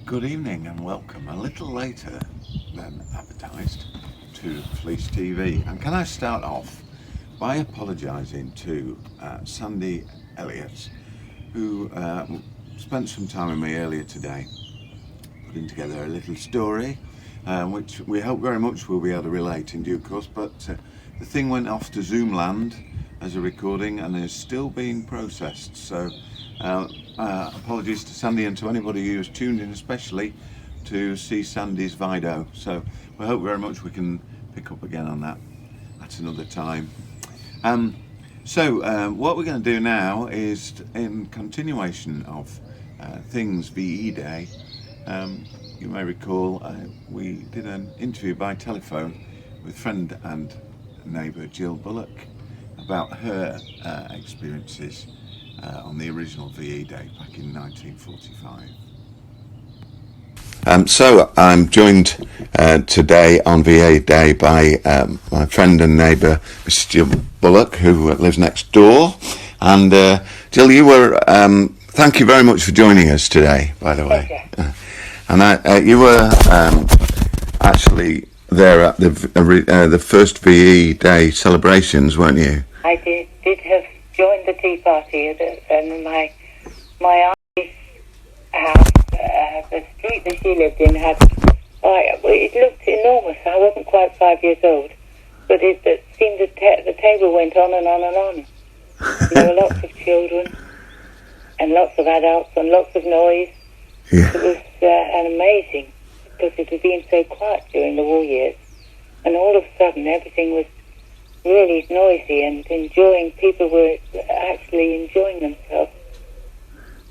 Good evening and welcome, a little later than advertised, to Fleece TV. And can I start off by apologising to Sandy Elliott, who spent some time with me earlier today putting together a little story which we hope very much we'll be able to relate in due course, but the thing went off to Zoomland as a recording and is still being processed, so apologies to Sandy and to anybody who's tuned in especially to see Sandy's video. So we hope very much we can pick up again on that at another time. What we're going to do now is, in continuation of Things VE Day, you may recall we did an interview by telephone with friend and neighbour Jill Bullock about her experiences on the original VE Day back in 1945. So I'm joined today on VE Day by my friend and neighbour Mrs. Jill Bullock, who lives next door. And Jill, you were thank you very much for joining us today, by the way. And you were actually there at the first VE Day celebrations, weren't you? I did have joined the tea party and my auntie's house, the street that she lived in had, it looked enormous. I wasn't quite 5 years old, but it seemed the table went on and on and on. There were lots of children and lots of adults and lots of noise. Yeah. It was amazing because it had been so quiet during the war years, and all of a sudden everything was really noisy and people were actually enjoying themselves.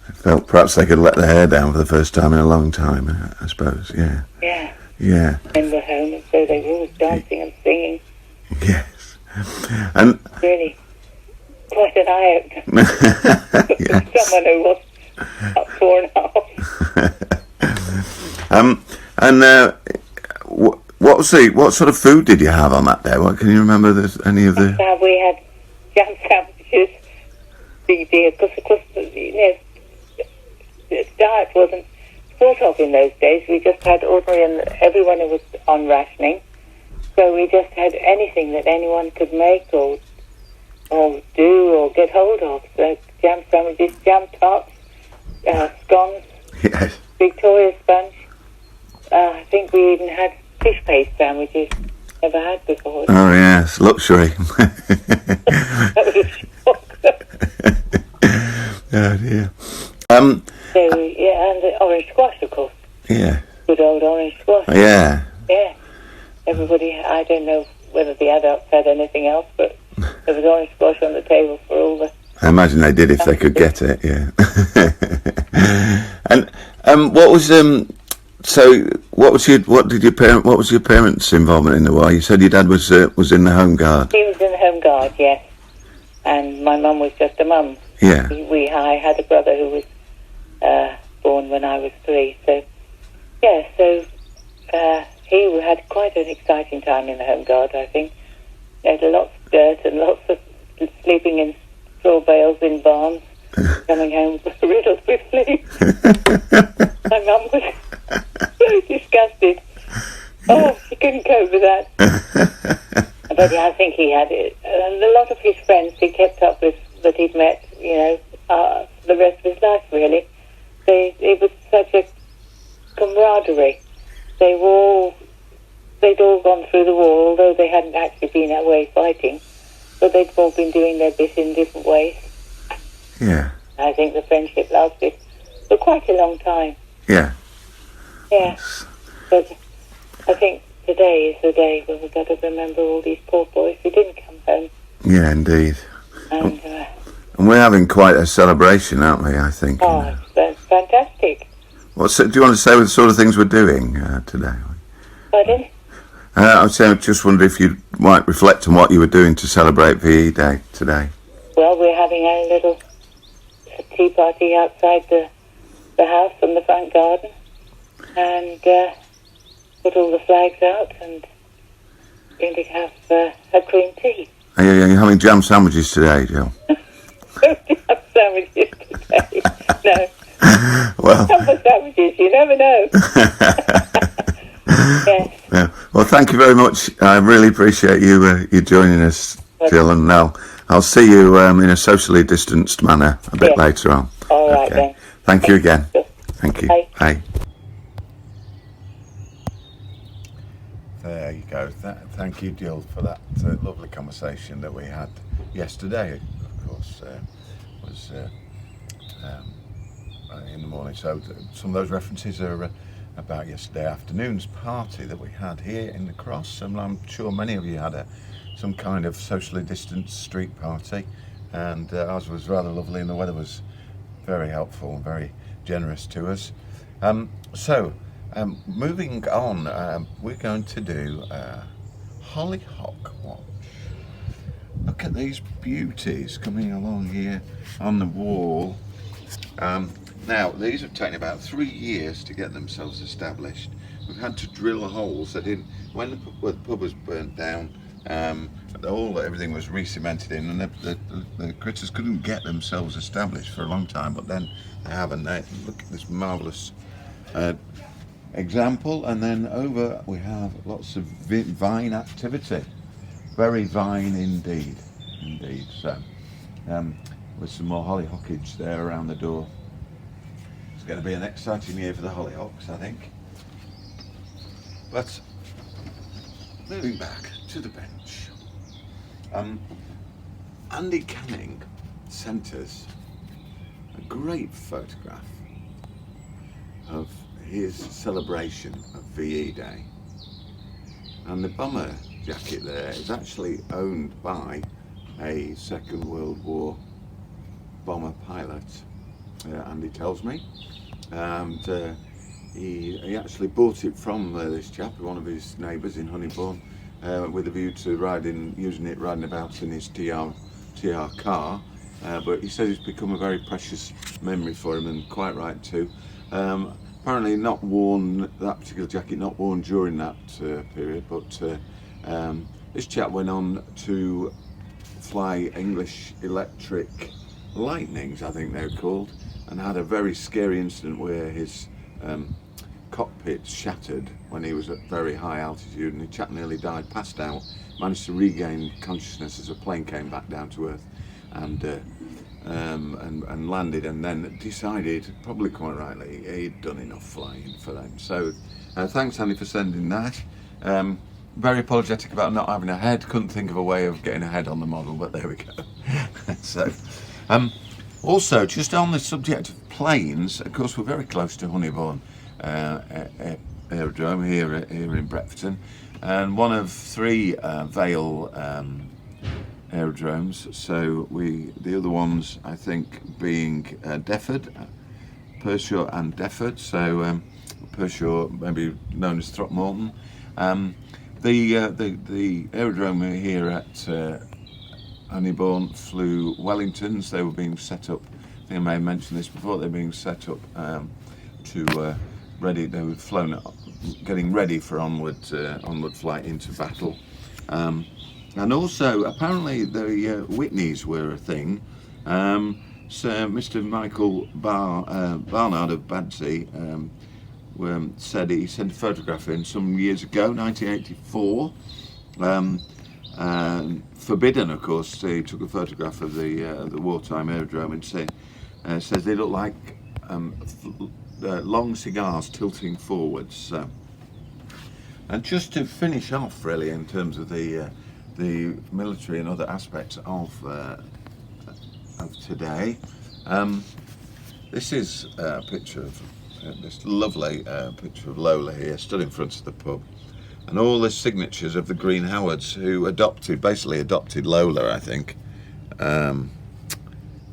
I felt perhaps they could let their hair down for the first time in a long time, I suppose, yeah. Yeah. Yeah. Men were home, and so they were always dancing and singing. Yes. And really quite an eye-opener. Yes. Someone who was up 4.5. What sort of food did you have on that day? What can you remember? Any of the? We had jam sandwiches. Because of course, the diet wasn't thought of in those days. We just had ordinary, and everyone was on rationing, so we just had anything that anyone could make or do or get hold of. So jam sandwiches, jam tarts, scones, Yes. Victoria sponge. I think we even had fish paste sandwiches. Never had before. Oh yes, luxury. That was a shock. Oh dear. And the orange squash, of course. Yeah. Good old orange squash. Yeah. Yeah. Everybody, I don't know whether the adults had anything else, but there was orange squash on the table for all the... I imagine they did if they could get it. Yeah. And what was what was your parents' involvement in the war? You said your dad was in the Home Guard. He was in the Home Guard, yes. And my mum was just a mum. Yeah. I had a brother who was born when I was 3. So, yeah, he had quite an exciting time in the Home Guard, I think. There had lots of dirt and lots of sleeping in straw bales in barns, coming home riddled with fleas. My mum was so disgusted. Oh, she couldn't cope with that. But I think he had it. And a lot of his friends he kept up with that he'd met, the rest of his life, really. It was such a camaraderie. They'd all gone through the war, although they hadn't actually been away fighting. But they'd all been doing their bit in different ways. Yeah. I think the friendship lasted for quite a long time. Yeah. Yeah. But I think today is the day when we've got to remember all these poor boys who didn't come home. Yeah, indeed. And we're having quite a celebration, aren't we, I think? That's fantastic. Do you want to say what sort of things we're doing today? Pardon? I just wondered if you might reflect on what you were doing to celebrate VE Day today. Well, we're having a little tea party outside the house from the front garden, and put all the flags out, and going to have a cream tea. Are you having jam sandwiches today, Jill? Jam sandwiches today. No. Well, Some for sandwiches, you never know. Yes. yeah. Well, thank you very much. I really appreciate you joining us, Jill, and I'll see you in a socially distanced manner a bit later on. All right then. Thank you again. Thank you. Bye. Bye. There you go. Thank you, Jill, for that lovely conversation that we had yesterday. Of course, was in the morning. So some of those references are about yesterday afternoon's party that we had here in the Cross, and I'm sure many of you had some kind of socially distanced street party, and ours was rather lovely, and the weather was very helpful and very generous to us. Moving on, we're going to do hollyhock watch. Look at these beauties coming along here on the wall. Now, these have taken about 3 years to get themselves established. We've had to drill holes. When the pub was burnt down, everything was re-cemented in, and the critters couldn't get themselves established for a long time, but then they have, and look at this marvellous example. And then over we have lots of vine activity, very vine indeed. So with some more hollyhockage there around the door. It's going to be an exciting year for the hollyhocks, I think. But moving back to the bench, Andy Canning sent us a great photograph of his celebration of VE Day, and the bomber jacket there is actually owned by a Second World War bomber pilot, Andy tells me, and he actually bought it from this chap, one of his neighbours in Honeybourne, with a view to using it riding about in his TR car, but he says it's become a very precious memory for him, and quite right too. Apparently not worn, that particular jacket not worn during that period, but this chap went on to fly English electric lightnings, I think they were called, and had a very scary incident where his cockpit shattered when he was at very high altitude, and the chap nearly died, passed out, managed to regain consciousness as a plane came back down to earth, and landed, and then decided, probably quite rightly, he'd done enough flying for them. So thanks, Andy, for sending that. Very apologetic about not having a head, couldn't think of a way of getting a head on the model, but there we go. So also, just on the subject of planes, of course we're very close to Honeybourne aerodrome here in Brepton, and one of 3 Vale aerodromes. So the other ones, I think, being Defford, Pershore and Defford. So Pershore, maybe known as Throckmorton. The aerodrome here at Honeybourne flew Wellingtons. They were being set up, I think I may have mentioned this before, they were being set up ready, they were flown, getting ready for onward flight into battle. And also, apparently, the Whitneys were a thing. So Mr. Michael Barnard of Badsey said he sent a photograph in some years ago, 1984. Forbidden, of course. He took a photograph of the wartime aerodrome and says they look like long cigars tilting forwards. And just to finish off, really, in terms of the military and other aspects of today, this is a picture of this lovely picture of Lola here, stood in front of the pub, and all the signatures of the Green Howards, who basically adopted Lola, I think, from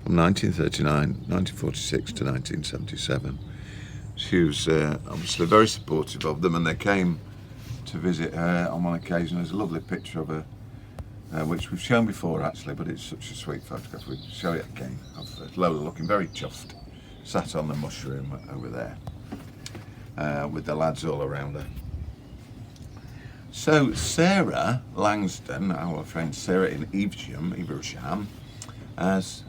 1939, 1946 to 1977. She was obviously very supportive of them, and they came to visit her on one occasion. There's a lovely picture of her, which we've shown before actually, but it's such a sweet photograph. We'll show it again of Lola looking very chuffed, sat on the mushroom over there, with the lads all around her. So Sarah Langston, our friend Sarah in Evesham, has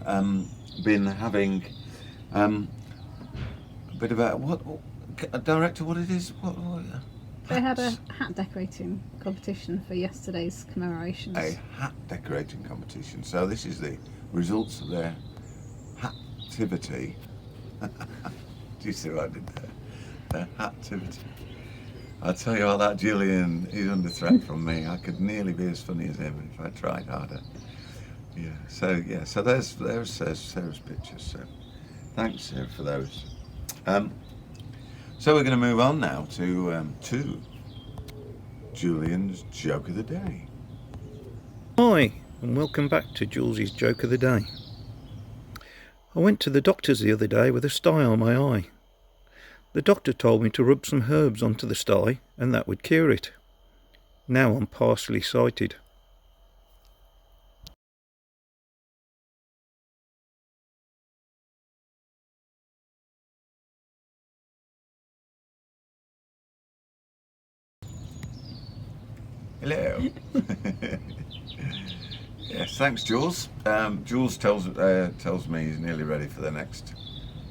been having bit about what director, what it is. What They had a hat decorating competition for yesterday's commemorations. a hat decorating competition. So this is the results of their hativity. Do you see what I did there? Their hativity. I tell you what, that Julian, he's under threat from me. I could nearly be as funny as him if I tried harder. Yeah. So there's Sarah's pictures. So thanks, Sarah, for those. So we're going to move on now to Julian's joke of the day. Hi, and welcome back to Jules's joke of the day. I went to the doctor's the other day with a sty on my eye. The doctor told me to rub some herbs onto the sty and that would cure it. Now I'm partially sighted. Hello. Yes, thanks, Jules. Jules tells me he's nearly ready for the next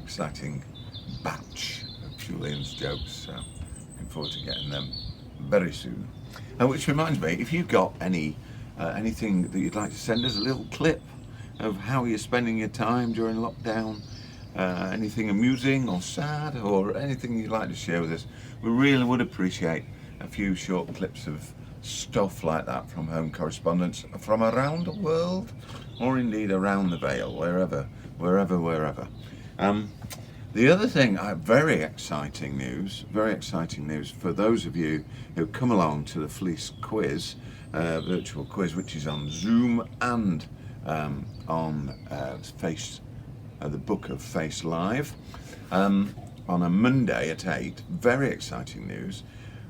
exciting batch of Julian's jokes. So looking forward to getting them very soon. Which reminds me, if you've got anything that you'd like to send us, a little clip of how you're spending your time during lockdown, anything amusing or sad, or anything you'd like to share with us, we really would appreciate a few short clips of stuff like that from home correspondents from around the world, or indeed around the Vale, wherever. The other thing, very exciting news for those of you who come along to the Fleece quiz, virtual quiz, which is on Zoom and on the Book of Face Live on a Monday at 8. Very exciting news.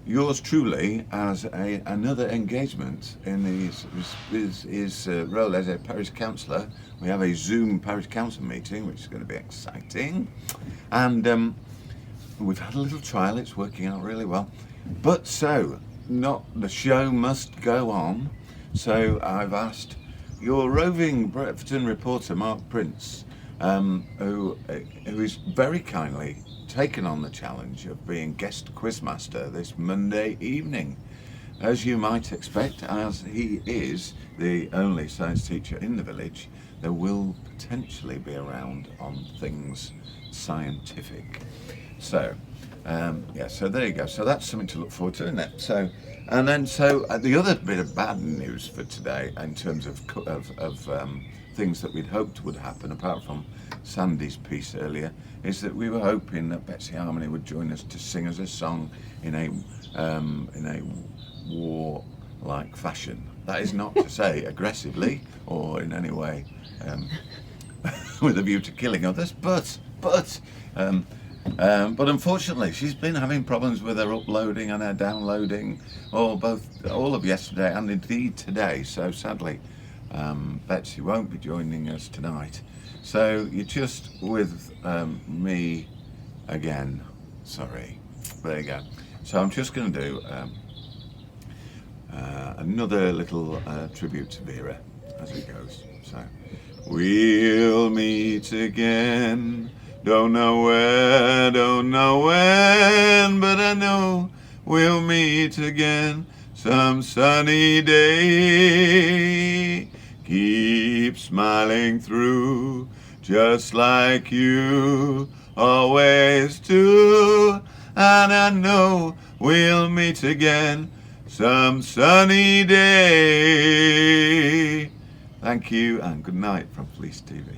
Yours truly has another engagement in his role as a parish councillor. We have a Zoom parish council meeting, which is going to be exciting. And we've had a little trial, it's working out really well. But the show must go on. So I've asked your roving Brepton reporter, Mark Prince, who is very kindly taken on the challenge of being guest quizmaster this Monday evening. As you might expect, as he is the only science teacher in the village, there will potentially be around on things scientific. So so there you go. So that's something to look forward to, isn't it? So the other bit of bad news for today, in terms of things that we'd hoped would happen, apart from Sandy's piece earlier, is that we were hoping that Betsy Harmony would join us to sing us a song in a war-like fashion. That is not to say aggressively or in any way with a view to killing others, but unfortunately she's been having problems with her uploading and her downloading, all of yesterday and indeed today. So sadly, Betsy won't be joining us tonight. So you're just with me again. Sorry. There you go. So I'm just going to do another little tribute to Vera as it goes. So we'll meet again. Don't know where, don't know when, but I know we'll meet again some sunny day. Keep smiling through, just like you always do. And I know we'll meet again some sunny day. Thank you and good night from Fleece TV.